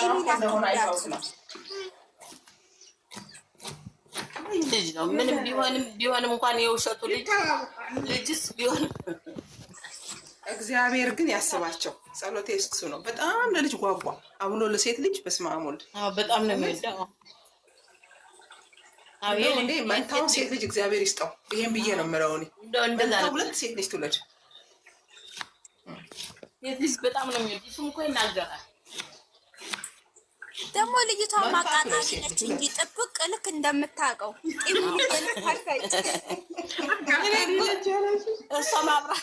ሃይሚን አትጉዳት። ልጅ ነው ምንም ቢሆንም እንኳን የውሸቱ ልጅስ ቢሆን እግዚአብሔር ግን ያስባቸው። ጸሎቴ እሱ ነው። በጣም ለልጅ ጓጓ አብሎ ለሴት ልጅ በስመ አብ ወልድ በጣም ነው የሚወደው። እንዴ መንታውን ሴት ልጅ እግዚአብሔር ይስጠው። ይሄን ብዬ ነው የምለው እኔ። መንታው ሁለት ሴት ልጅ ትውለድ። ሴት ልጅ በጣም ነው የሚወደው። እሱም እኮ ይናገራል። ደግሞ ልጅቷ ማቃናት ነች እንጂ ጥብቅ ልክ እንደምታውቀው እሷ ማብራ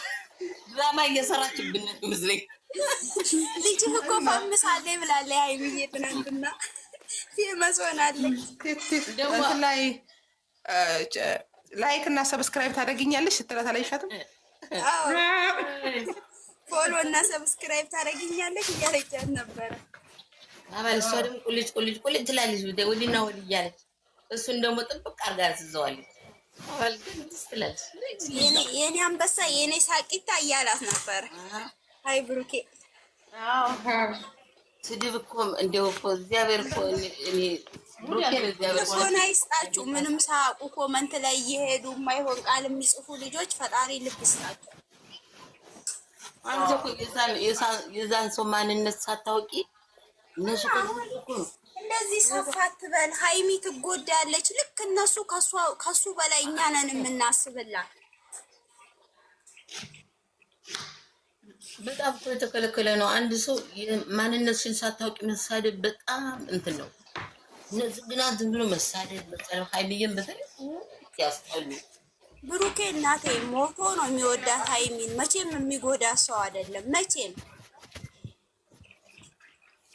ድራማ እየሰራችብን ምስለኝ። ልጅ እኮ ፈምሳለች ብላለች ሃይሚዬ ትናንትና ፌመስ ሆናለች። ላይ ላይክ እና ሰብስክራይብ ታደርጊኛለሽ ስትላት አላየሻትም? ፎሎ እና ሰብስክራይብ ታደርጊኛለሽ እያለቻት ነበረ። አባል እሷ ደግሞ ቁልጭ ትላለች ወዲና ወዲህ እያለች እሱን ደግሞ ጥብቅ አድርጋ ትዘዋለች። አባል ግን ደስ ትላለች። የኔ አንበሳ የኔ ሳቂታ እያላት ነበረ። አይ ብሩኬ ስድብ እኮ እንደው እኮ እግዚአብሔር እኮ እኔ ብሩኬን እግዚአብሔር እኮ ሆነ አይስጣችሁ። ምንም ሳቁ ኮመንት ላይ እየሄዱ የማይሆን ቃል የሚጽፉ ልጆች ፈጣሪ ልብ ይስጣችሁ። አንተ እኮ የዛን ሰው ማንነት ሳታውቂ እነሱ እንደዚህ ሰፋ አትበል። ሃይሚ ትጎዳለች። ልክ እነሱ ከሱ በላይ እኛ ነን የምናስብላት። በጣም የተከለከለ ነው። አንድ ሰው ማንነትሽን ሳታውቂ መሳደብ በጣም እንትን ነው። እነዚህ ግን ዝም ብሎ መሳደብ መሰለው። ሃይሚዬን በተለይ ያስጠሉ። ብሩኬ እናቴ ሞቶ ነው የሚወዳት ሃይሚን። መቼም የሚጎዳ ሰው አይደለም መቼም።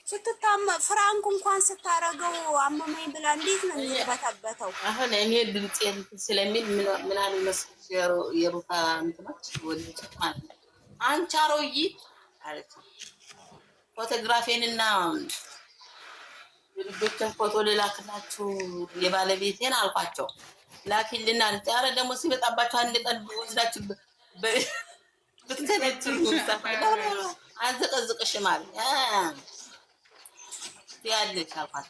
ስትታመ ፍራንክ እንኳን ስታረገው አመመኝ ብላ እንዴት ነው የሚበተበተው? አሁን እኔ ድምጼን ስለሚል ምን አለ መስሎሽ የሩታ እንትናች ወልጭ ማለት ነው። አንቺ አሮጊት አለች። ፎቶግራፌንና የልጆችን ፎቶ ልላክላችሁ የባለቤቴን አልኳቸው። ላኪልና አለች። ኧረ ደግሞ ሲመጣባቸው አንድ ቀን ወስዳችሁ ብትከነችሩ አዘቀዝቅሽም አለ ያለች አልኳት።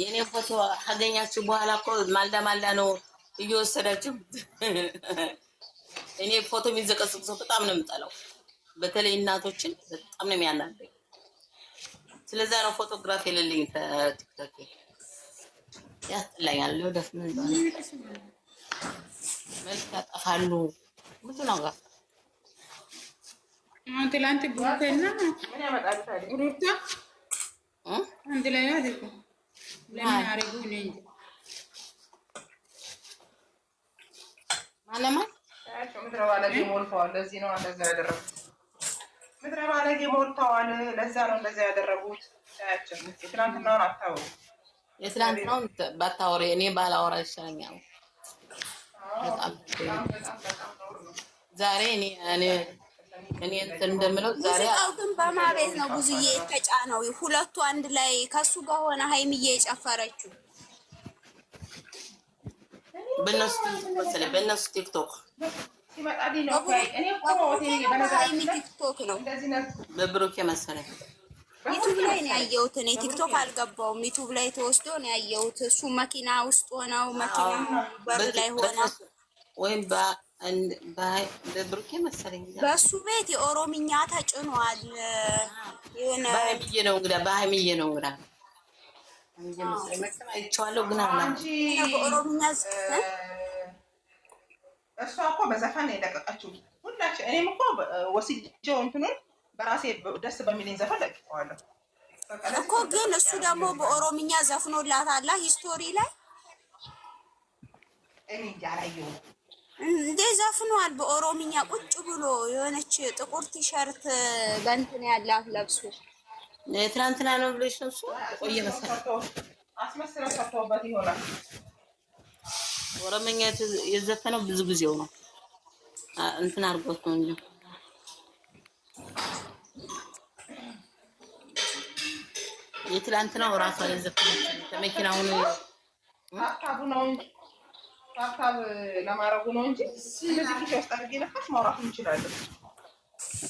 የኔ ፎቶ ካገኛችሁ በኋላ እኮ ማልዳ ነው እየወሰዳችሁ። እኔ ፎቶ የሚዘቀዝቅ ሰው በጣም ነው የምጠላው። በተለይ እናቶችን በጣም ነው የሚያናደኝ። ስለዛ ነው ፎቶግራፍ የሌለኝ ቲክቶክ ያስጠላኛል። ለወደፍ ምን እንደሆነ መልክ ያጠፋሉ ብዙ ነገር። ትላንት ጉሩቴና ምን ያመጣሉ ታዲያ? ጉሩታ አንድ ላይ አድርጉ ለምን አረጉ ነው እንጂ ማለማ ምድረ ባለጌ ሞልተዋል። ለዚህ ነው እንደዛ ያደረጉት። ምድረ ባለጌ ሞልተዋል። ለዛ ነው እንደዛ ያደረጉት። ታያቸው። የትናንትናውን አታውሩ። የትናንትናውን ባታወሪ እኔ ባላወራ ይሻለኛል። በጣም ዛሬ እኔ እንደምለው ዛሬ ግን በማቤት ነው ብዙዬ የተጫነው። ሁለቱ አንድ ላይ ከሱ ጋር ሆነ ሃይሚዬ የጨፈረችው በእነሱ ቲክቶክ ቲክቶክ ነው በብሩኬ መሰለኝ። ዩቱብ ላይ ነው ያየሁት። እኔ ቲክቶክ አልገባውም። ዩቱብ ላይ ተወስዶ ነው ያየሁት። እሱ መኪና ውስጥ ሆነው መኪና በር ላይ ሆነ ወይም በብሩኬ መሰለኝ በሱ ቤት የኦሮምኛ ተጭኗል። የሆነ በሃይሚዬ ነው እንግዳ አይቼዋለሁ ግን በኦሮምኛ እሷ እኮ በዘፈን ነው የለቀቀችው ሁላችን። እኔም እኮ ወስጄው እንትኑን በራሴ ደስ በሚለኝ ዘፈን ለቅቄዋለሁ እኮ። ግን እሱ ደግሞ በኦሮምኛ ዘፍኖላታል ሂስቶሪ ላይ እኔ ያላየው እንዴ ዘፍኗል በኦሮምኛ ቁጭ ብሎ የሆነች ጥቁር ቲሸርት በእንትን ያላት ለብሶ ትናንትና ነው ብለሽ ነው እሱ ቆየ መሰለኝ አስመስለው ሰጥተውበት ይሆናል። ኦሮምኛ የዘፈነው ብዙ ጊዜው ነው እንትን አድርጎት ነው እንጂ የትላንትናው ራሷ የዘፈነችው ከመኪናው ነው ታታቡ ነው እንጂ ታታብ ለማረጉ ነው እንጂ ስለዚህ ኪሽ አስጠርጌ ነፋስ ማውራት እንችላለን።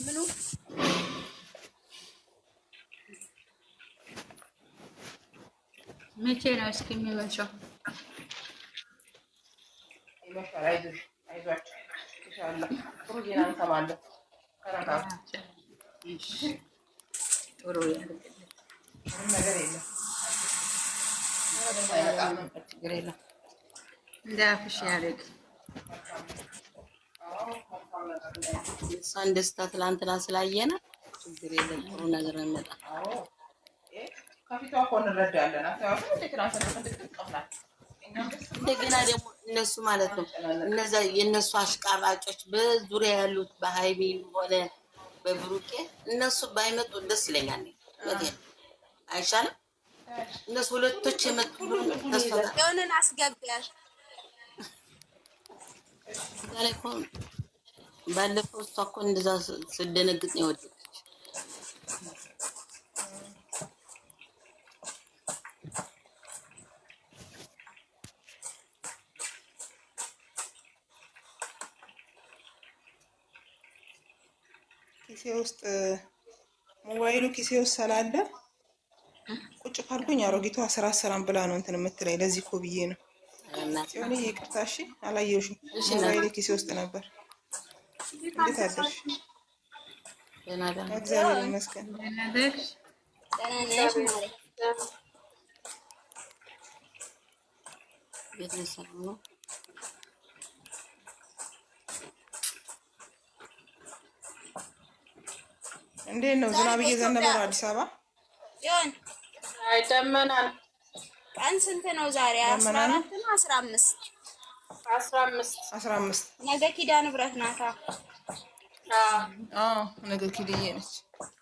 ምኑ መቼ ነው እስኪ የሚመሸው? ይመሻል። አይዞሽ አይዟችሁ ኢንሻአላህ ጥሩ ዜና እንሰማለን። ተረጋጉ። ጥሩ ያድርግልኝ። ምንም ነገር የለም። ችግር የለም። እንዳፍሽ ያድርግ። እሷን ደስታ ትላንትና ስላየነ ችግር የለም። ጥሩ ነገር እንመጣ። ከፊቷ እኮ እንረዳለን። አታውቅም እንዴ ትናንትና እንድትቀፍላት እንደገና ደግሞ እነሱ ማለት ነው እነዛ የእነሱ አሽቃባጮች በዙሪያ ያሉት በሀይሚ ሆነ በብሩኬ እነሱ ባይመጡ ደስ ይለኛል። አይሻልም? እነሱ ሁለቶች የመጡ ተስፋ የሆነን አስገቢያል። ዛሬ እኮ ባለፈው እሷ እኮ እንደዛ ስደነግጥ ነው የወደቀች። ኪሴ ውስጥ ሞባይሉ ኪሴ ውስጥ ስላለ ቁጭ ካልኩኝ አሮጊቷ ስራ ሰራም ብላ ነው እንትን የምትለኝ። ለዚህ እኮ ብዬ ነው። ሲሆን ይቅርታ እሺ፣ አላየሁሽም። ሞባይሉ ኪሴ ውስጥ ነበር። እንዴት አደርሽ? እግዚአብሔር ይመስገን። እንዴት ነው? ዝናብ እየዘነበ ነው አዲስ አበባ? ይሁን አይ ደመና ነው። ቀን ስንት ነው ዛሬ? 14 ነው 15? 15 ነገ ኪዳነ ምሕረት ናታ። ነገ ኪድዬ ነች።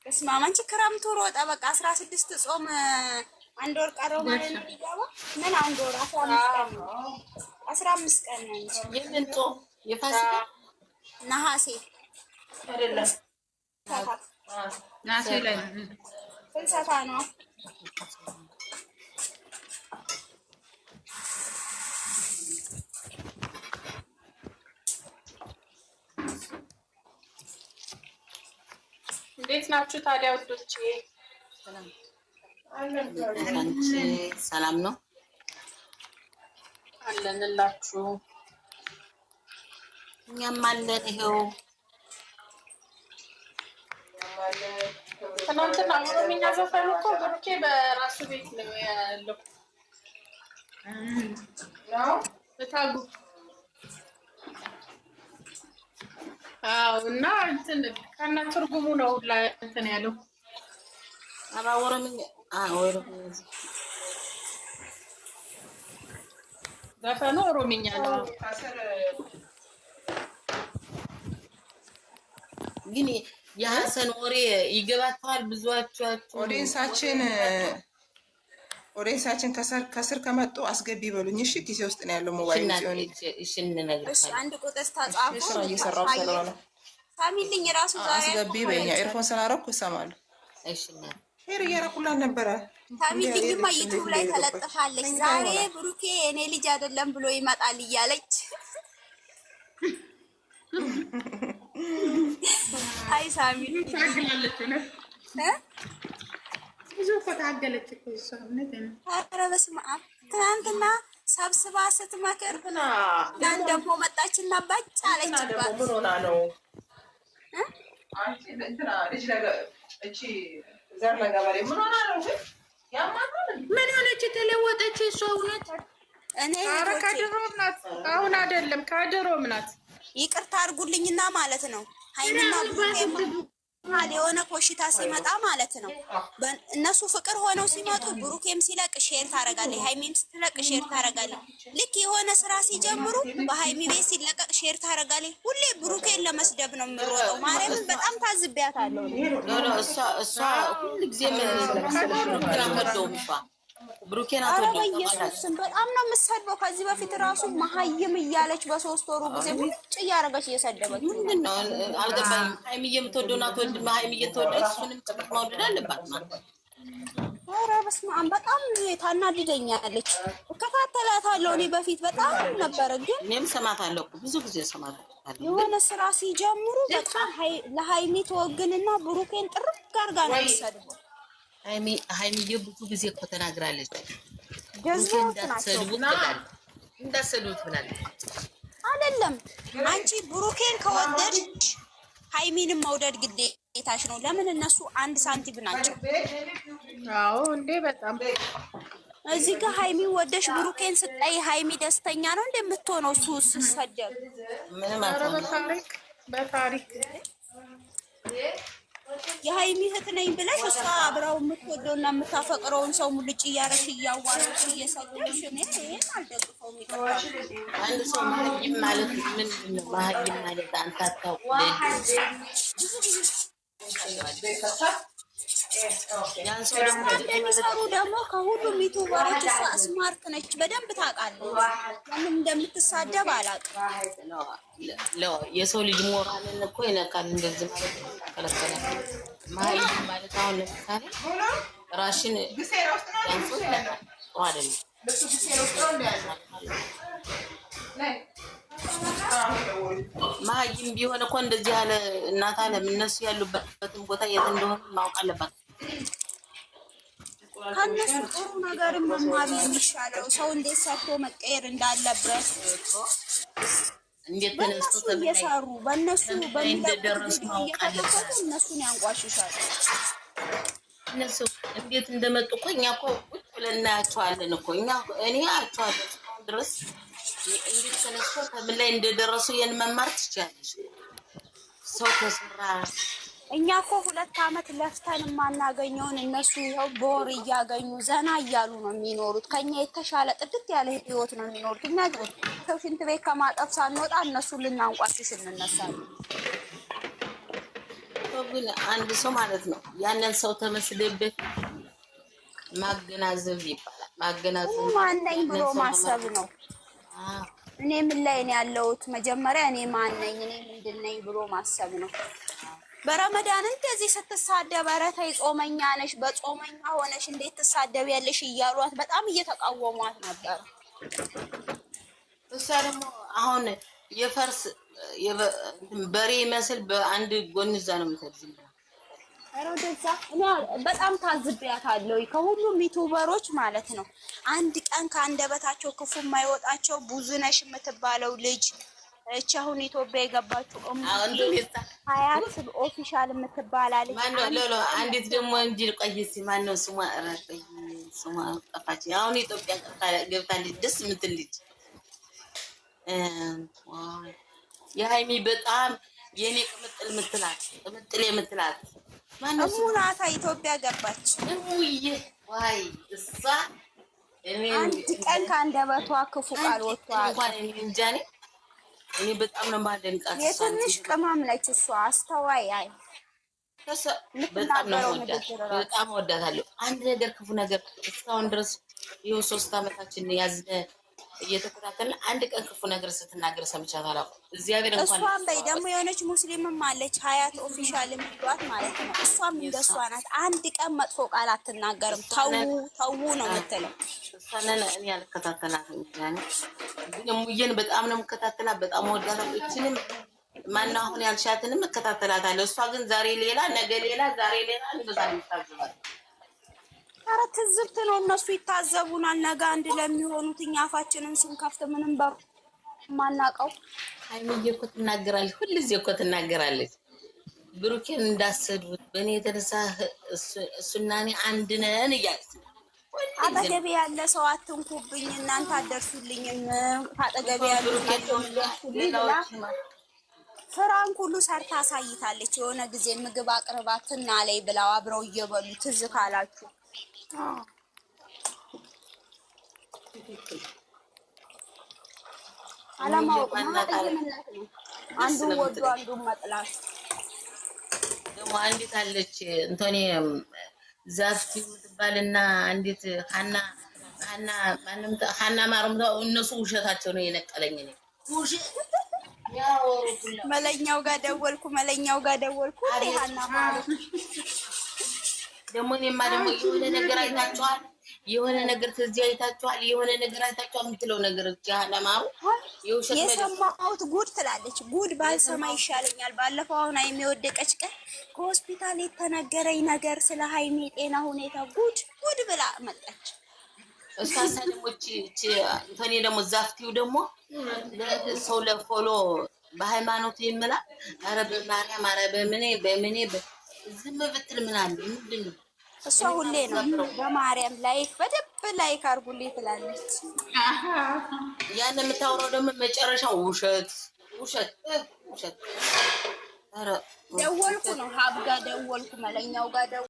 በስመ አብ አንቺ ክረምቱ ሮጠ። በቃ 16 ጾም አንድ ወር ቀረው ማለት ነው ሊገባ። ምን አንድ ወር 15 ቀን ነው። 15 ቀን ነው እንጂ የምን ጾም? የፋሲካ ነሐሴ አይደለም ናሴ ላይ ፍልሰታ ነው። እንዴት ናችሁ ታዲያ ውዶቼ? ሰላም ነው አለንላችሁ። እኛም አለን ይኸው። ትናንትና ኦሮምኛ ዘፈን እኮ ብሩኬ በራሱ ቤት ነው ያለው። በታጉ እና እንትን ከነ ትርጉሙ ነው እንትን ያለው። ኧረ ኦሮምኛ ኦሮምኛ ዘፈኑ ኦሮምኛ ነው ግን የሀሰን ወሬ ይገባቸዋል ብዙዎቻችሁ። ኦዲየንሳችን ከስር ከመጡ አስገቢ በሉኝ እሺ። ኪሴ ውስጥ ነው ያለው ሞባይል ሲሆን እሺ እንነግርሻለን። አንድ ቁጥር ታጻፉ። ስራ እየሰራሁ ስለሆነ ሳሚልኝ ራሱ ዛሬ አስገቢ በእኛ ኤርፎን ስላደረኩ እሰማለሁ። እሺ ሄር እያደረኩላት ነበረ። ሳሚልኝማ ዩቲዩብ ላይ ተለጥፋለች። ዛሬ ብሩኬ እኔ ልጅ አይደለም ብሎ ይመጣል እያለች አይ ሳሚል ታግላለች ነው ብዙ ታገለች እኮ እሷ እውነት ነው። ኧረ በስመ አብ ትናንትና ሰብስባ ስትመክር ያን ደግሞ መጣችና ባጭ አለችባት። ምን ሆና ነው አንቺ እንትና ልጅ ነገር እቺ ዘር ለገበሬ ምን ሆና ነው? ያማታል ምን ሆነች? ተለወጠች እሷ እውነት። እኔ ኧረ ከድሮም ናት አሁን አይደለም ከድሮም ናት። ይቅርታ አድርጉልኝና ማለት ነው ሃይሚና ብሩኬ የሆነ ኮሽታ ሲመጣ ማለት ነው እነሱ ፍቅር ሆነው ሲመጡ ብሩኬም ሲለቅ ሼር ታረጋለች፣ ሃይሚም ስትለቅ ሼር ታረጋለች። ልክ የሆነ ስራ ሲጀምሩ በሃይሚ ቤት ሲለቀቅ ሼር ታረጋለች። ሁሌ ብሩኬን ለመስደብ ነው የምሮጠው። ማርያምን በጣም ታዝቢያታለሁ። እሷ ሁልጊዜም ብሩኬን ብሩኬን ኢየሱስን በጣም ነው የምትሰድበው። ከዚህ በፊት ራሱ መሀይም እያለች በሶስት ወሩ ጊዜ ውጭ እያደረገች እየሰደበች ምንድን ነው አልገባኝም። ሃይሚዬ የምትወደውን አትወድም። ሃይሚዬ የምትወደው እሱንም ጭምር መውደድ አለባት ማለት ነው። ኧረ በስመ አብ በጣም ታናድደኛለች። እከታተላታለሁ እኔ በፊት በጣም ነበረ፣ ግን እኔም ሰማታለሁ ብዙ ጊዜ ሰማታለሁ። የሆነ ስራ ሲጀምሩ በቃ ለሃይሚ ተወግንና ብሩኬን ጥርግ አድርጋ ነው የምትሰድበው። ሃይሚዬ ብዙ ጊዜ እኮ ተናግራለች። ህዝቦች ናቸው። እንዳሰድቡት ብላለች አይደለም አንቺ ብሩኬን ከወደድሽ ሃይሚንም መውደድ ግዴታሽ ነው። ለምን እነሱ አንድ ሳንቲም ናቸው። አዎ እንዴ በጣም እዚህ ጋር ሃይሚን ወደሽ ብሩኬን ስጠይ ሃይሚ ደስተኛ ነው እንደምትሆነው እሱ ሲሰደብ ምንም በታሪክ የሃይሚ እህት ነኝ ብለሽ እሷ አብራው የምትወደውና የምታፈቅረውን ሰው ሙልጭ እያረሽ እያዋረሽ እየሰደብሽ እኔ ይሄን አልደግፈውም። ይቀርታል አንድ ሰው መሀይም ማለት ምንድን ነው? መሀይም ማለት አንተ አታውቅም። ያን ሰው እንደሚሰሩ ደግሞ ከሁሉም ዩቱበሮች እሷ ስማርት ነች፣ በደንብ ታውቃለች። ለምን እንደምትሳደብ አላውቅም። የሰው ልጅ ሞራልን እኮ ይነካል። እንደዚህ ማለት ከለከለ መሀይም ማለት አሁን ለምሳሌ ራሽን ያንሶ ይነካል። ጥሩ አይደለም። መሀይም ቢሆን እኮ እንደዚህ ያለ እናት አለም እነሱ ያሉበትን ቦታ የት እንደሆነ ማወቅ አለባት። ከነሱ ጥሩ ነገር መማር የሚሻለው ሰው እንዴት ሰርቶ መቀየር እንዳለበት እንዴት ተነስቶ እየሰሩ በእነሱ እንደደረሱ ማወቅ አለባት። እነሱን ያንቋሽሻል። እነሱ እንዴት እንደመጡ እኮ እኛ እኮ ቁጭ ብለን እናያቸዋለን እኮ እኔ አያቸዋለሁ እስካሁን ድረስ እንዴት ተነስቶ ከምን ላይ እንደደረሱ ይሄን መማር ትችላለሽ። ሰው ተሰራ እኛ እኮ 2 አመት ለፍተን የማናገኘውን እነሱ ይኸው በወር እያገኙ ዘና እያሉ ነው የሚኖሩት። ከኛ የተሻለ ጥድት ያለ ህይወት ነው የሚኖሩት። እኛ ሰው ሽንት ቤት ከማጠፍ ሳንወጣ እነሱ ልናንቋሽሽ እንነሳለን። ግን አንድ ሰው ማለት ነው ያንን ሰው ተመስለበት ማገናዘብ ይባላል። ማገናዘብ ማነኝ ብሎ ማሰብ ነው። እኔ ምን ላይ ነው ያለሁት? መጀመሪያ እኔ ማን ነኝ፣ እኔ ምንድን ነኝ ብሎ ማሰብ ነው። በረመዳን እንደዚህ ስትሳደብ ኧረ ተይ ጾመኛ ነሽ፣ በጾመኛ ሆነሽ እንዴት ትሳደቢያለሽ እያሏት በጣም እየተቃወሟት ነበር። እሷ ደግሞ አሁን የፈርስ በሬ ይመስል በአንድ ጎን እዛ ነው የምትሄድ። እኔ በጣም ታዝቢያታለሁ ከሁሉም ዩቱበሮች ማለት ነው። አንድ ቀን ከአንደበታቸው ክፉ የማይወጣቸው ብዙነሽ የምትባለው ልጅ እቺ አሁን ኢትዮጵያ የገባችው ሀያት ኦፊሻል የምትባላለች አንዲት ደግሞ እንጂ ቆይስ ማነው ስሟ? እራቀይ ስሟ ጠፋች። አሁን ኢትዮጵያ ገብታለች። ደስ የምትል ልጅ የሃይሚ በጣም የኔ ቅምጥል የምትላት ቅምጥል የምትላት ማነው ስሟ? ሙናታ ኢትዮጵያ ገባች። እሙዬ ዋይ እሷ አንድ ቀን ከአንደበቷ ክፉ ቃል ወጥቷል። እንኳን እንጃ እኔ በጣም ነው ማደንቃት። የትንሽ ቅመም ነች እሷ አስተዋይ። አይ በጣም ወዳታለሁ። አንድ ነገር ክፉ ነገር እስካሁን ድረስ ይኸው 3 አመታችን ያዝነ እየተከታተልን አንድ ቀን ክፉ ነገር ስትናገር ሰምቻት አላውቅም። እግዚአብሔር እንኳን እሷም በይ ደግሞ የሆነች ሙስሊምም አለች ሀያት ኦፊሻል የሚሏት ማለት ነው። እሷም እንደሷ ናት። አንድ ቀን መጥፎ ቃል አትናገርም። ተው ነው የምትለው። እሷንን እኔ አልከታተላትም። ግን ሙዬን በጣም ነው የምከታተላት። በጣም ወዳታለሁ። እችንም ማነው አሁን ያልሻትንም እከታተላታለሁ። እሷ ግን ዛሬ ሌላ ነገ ሌላ ዛሬ ሌላ እንደዛ ይታዘባል። ኧረ ትዝብት ነው። እነሱ ይታዘቡናል። ነገ አንድ ለሚሆኑት እኛ አፋችንን ስንከፍት ምንም በማናውቀው ሃይሚዬ እኮ ትናገራለች። ሁልጊዜ እኮ ትናገራለች። ብሩኬን እንዳሰዱት በእኔ የተነሳ እሱና እኔ አንድ ነን እያለች አጠገቤ ያለ ሰው አትንኩብኝ፣ እናንተ አደርሱልኝም፣ አጠገቤ ያሉ ፍራንክ ሁሉ ሰርታ አሳይታለች። የሆነ ጊዜ ምግብ አቅርባትና ላይ ብላው አብረው እየበሉ ትዝ ካላችሁ አለማወቅ አንዱ ወዶ አንዱ መጥላት። ደግሞ አንዲት አለች እንቶኔ ዛፍቲ ትባልና አንዲት ሀና ማርም እነሱ ውሸታቸው ነው የነቀለኝ። እኔ ውሸት መለኛው ጋር ደወልኩ ሀና ማርም ደግሞ እኔማ ደግሞ የሆነ ነገር አይታችኋል፣ የሆነ ነገር ተዚህ አይታችኋል፣ የሆነ ነገር አይታችኋል የምትለው ነገር ሀናማሩ የሰማሁት ጉድ ትላለች። ጉድ ባልሰማ ይሻለኛል። ባለፈው አሁን ሃይሚ የወደቀች ቀን ከሆስፒታል የተነገረኝ ነገር ስለ ሃይሚ ጤና ሁኔታ ጉድ ብላ መጣች። እሷሳ ደግሞ እኔ ደግሞ ዛፍቲው ደግሞ ሰው ለፎሎ በሃይማኖት ይምላ ኧረ በማርያም ኧረ በምኔ ዝም ብትል ምን አለ ምንድን ነው? እሷ ሁሌ ነው በማርያም ላይክ በደንብ ላይክ አድርጉልኝ ትላለች። ያን የምታወራው ደግሞ መጨረሻው ውሸት። ኧረ ደወልኩ ነው ሀብ ጋር ደወልኩ መለኛው ጋር